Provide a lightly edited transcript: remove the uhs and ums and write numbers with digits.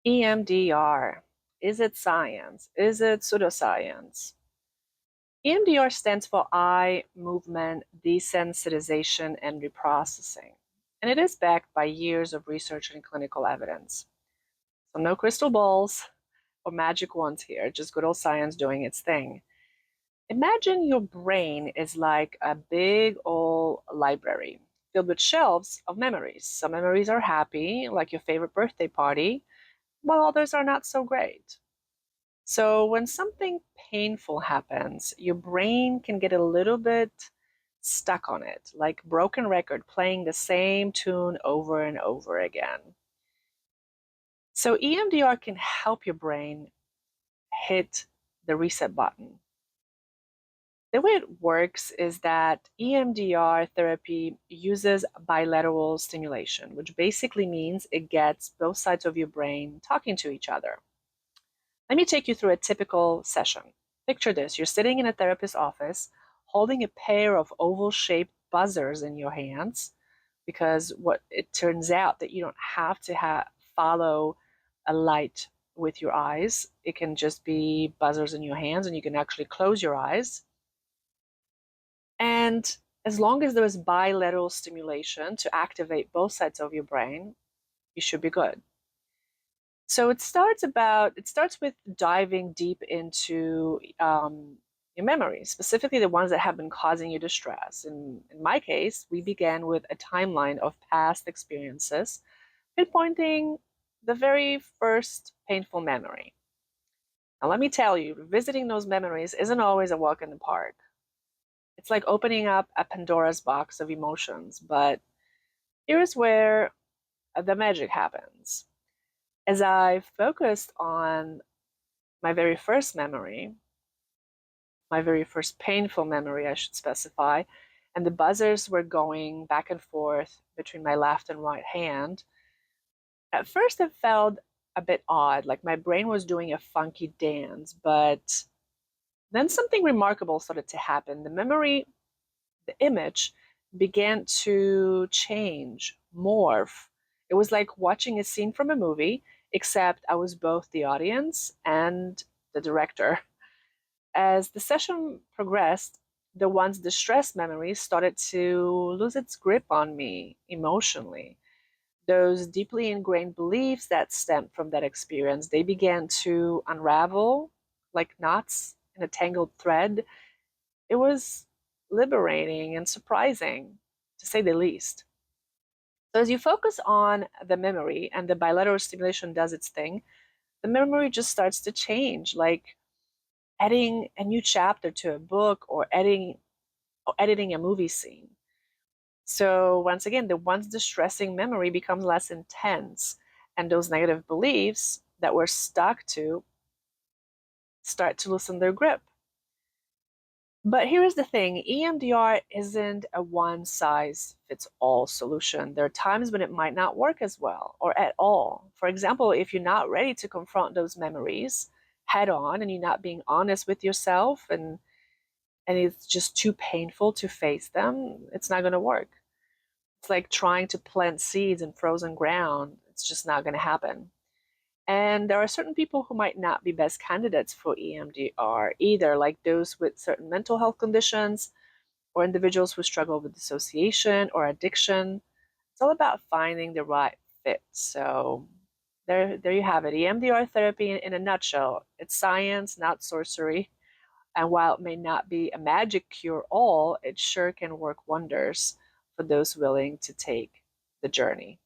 EMDR. Is it science? Is it pseudoscience? EMDR stands for eye movement desensitization and reprocessing, and it is backed by years of research and clinical evidence. So, no crystal balls or magic wands here, just good old science doing its thing. Imagine your brain is like a big old library filled with shelves of memories. Some memories are happy, like your favorite birthday party, while others are not so great. So when something painful happens, your brain can get a little bit stuck on it, like broken record playing the same tune over and over again. So EMDR can help your brain hit the reset button. The way it works is that EMDR therapy uses bilateral stimulation, which basically means it gets both sides of your brain talking to each other. Let me take you through a typical session. Picture this. You're sitting in a therapist's office holding a pair of oval-shaped buzzers in your hands because what it turns out that you don't have to follow a light with your eyes. It can just be buzzers in your hands and you can actually close your eyes. And as long as there is bilateral stimulation to activate both sides of your brain, you should be good. So it starts with diving deep into your memories, specifically the ones that have been causing you distress. In my case, we began with a timeline of past experiences, pinpointing the very first painful memory. Now, let me tell you, revisiting those memories isn't always a walk in the park. It's like opening up a Pandora's box of emotions, but here's where the magic happens. As I focused on my very first memory, my very first painful memory, I should specify, and the buzzers were going back and forth between my left and right hand, at first it felt a bit odd, like my brain was doing a funky dance, but then something remarkable started to happen. The image began to change, morph. It was like watching a scene from a movie, except I was both the audience and the director. As the session progressed, the once distressed memories started to lose its grip on me emotionally. Those deeply ingrained beliefs that stemmed from that experience, they began to unravel like knots in a tangled thread. It was liberating and surprising, to say the least. So as you focus on the memory and the bilateral stimulation does its thing, the memory just starts to change, like adding a new chapter to a book or editing a movie scene. So once again, the once distressing memory becomes less intense, and those negative beliefs that we're stuck to start to loosen their grip. But here's the thing, EMDR isn't a one-size-fits-all solution. There are times when it might not work as well or at all. For example, if you're not ready to confront those memories head on and you're not being honest with yourself and it's just too painful to face them, it's not going to work. It's like trying to plant seeds in frozen ground. It's just not going to happen. And there are certain people who might not be best candidates for EMDR either, like those with certain mental health conditions or individuals who struggle with dissociation or addiction. It's all about finding the right fit. So there you have it. EMDR therapy in a nutshell. It's science, not sorcery. And while it may not be a magic cure-all, it sure can work wonders for those willing to take the journey.